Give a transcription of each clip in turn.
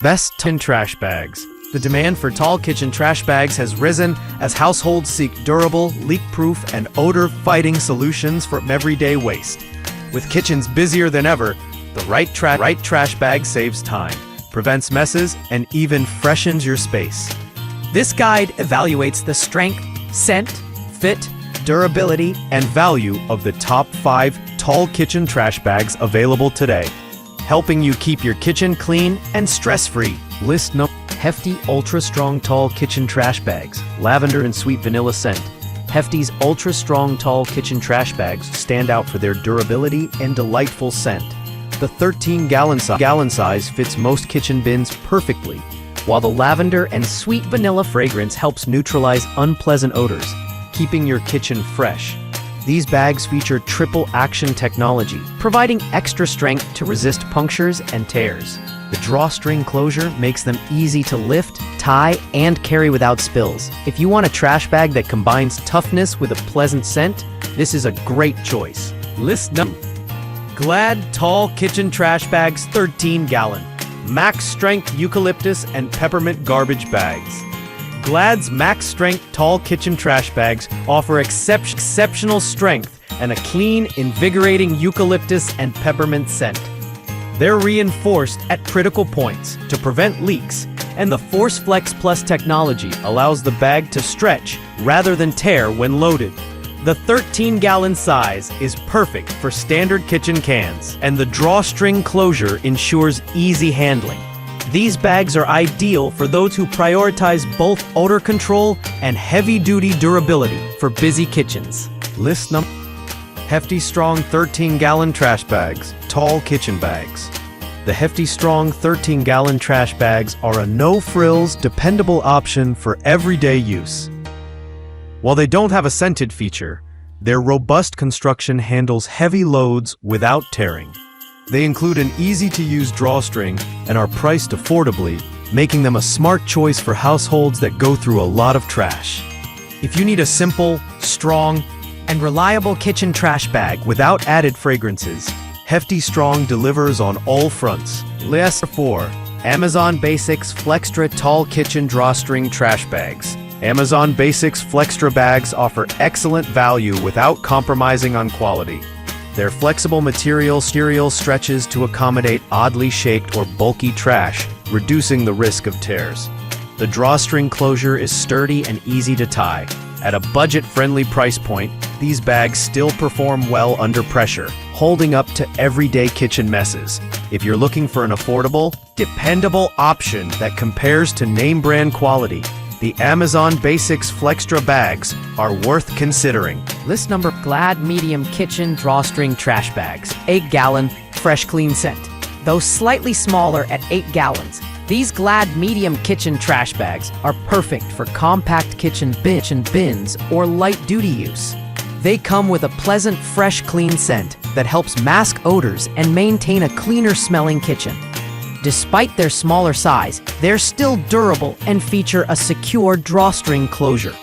Best tin trash bags. The demand for tall kitchen trash bags has risen as households seek durable, leak-proof, and odor-fighting solutions for everyday waste. With kitchens busier than ever, the right trash bag saves time, prevents messes, and even freshens your space. This guide evaluates the strength, scent, fit, Durability, and value of the top 5 tall kitchen trash bags available today, helping you keep your kitchen clean and stress-free. List no. Hefty Ultra Strong Tall Kitchen Trash Bags, Lavender and Sweet Vanilla Scent. Hefty's Ultra Strong Tall Kitchen Trash Bags stand out for their durability and delightful scent. The 13-gallon size fits most kitchen bins perfectly, while the lavender and sweet vanilla fragrance helps neutralize unpleasant odors, keeping your kitchen fresh. These bags feature triple action technology, providing extra strength to resist punctures and tears. The drawstring closure makes them easy to lift, tie, and carry without spills. If you want a trash bag that combines toughness with a pleasant scent, this is a great choice. List no. Glad Tall Kitchen Trash Bags 13-gallon. Max Strength Eucalyptus and Peppermint Garbage Bags. Glad's Max Strength Tall Kitchen Trash Bags offer exceptional strength and a clean, invigorating eucalyptus and peppermint scent. They're reinforced at critical points to prevent leaks, and the Force Flex Plus technology allows the bag to stretch rather than tear when loaded. The 13-gallon size is perfect for standard kitchen cans, and the drawstring closure ensures easy handling. These bags are ideal for those who prioritize both odor control and heavy-duty durability for busy kitchens. List number. Hefty Strong 13-gallon trash bags, tall kitchen bags. The Hefty Strong 13-gallon trash bags are a no-frills, dependable option for everyday use. While they don't have a scented feature, their robust construction handles heavy loads without tearing. They include an easy-to-use drawstring and are priced affordably, making them a smart choice for households that go through a lot of trash. If you need a simple, strong, and reliable kitchen trash bag without added fragrances, Hefty Strong delivers on all fronts. List 4. Amazon Basics Flextra Tall Kitchen Drawstring Trash Bags. Amazon Basics Flextra bags offer excellent value without compromising on quality. Their flexible material stretches to accommodate oddly shaped or bulky trash, reducing the risk of tears. The drawstring closure is sturdy and easy to tie. At a budget-friendly price point, these bags still perform well under pressure, holding up to everyday kitchen messes. If you're looking for an affordable, dependable option that compares to name-brand quality, the Amazon Basics Flextra bags are worth considering. List number. Glad Medium Kitchen Drawstring Trash Bags, 8-gallon, fresh clean scent. Though slightly smaller at 8 gallons, these Glad Medium Kitchen Trash Bags are perfect for compact kitchen bins or light-duty use. They come with a pleasant, fresh, clean scent that helps mask odors and maintain a cleaner-smelling kitchen. Despite their smaller size, they're still durable and feature a secure drawstring closure.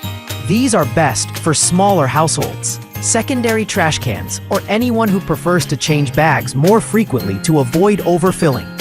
These are best for smaller households, secondary trash cans, or anyone who prefers to change bags more frequently to avoid overfilling.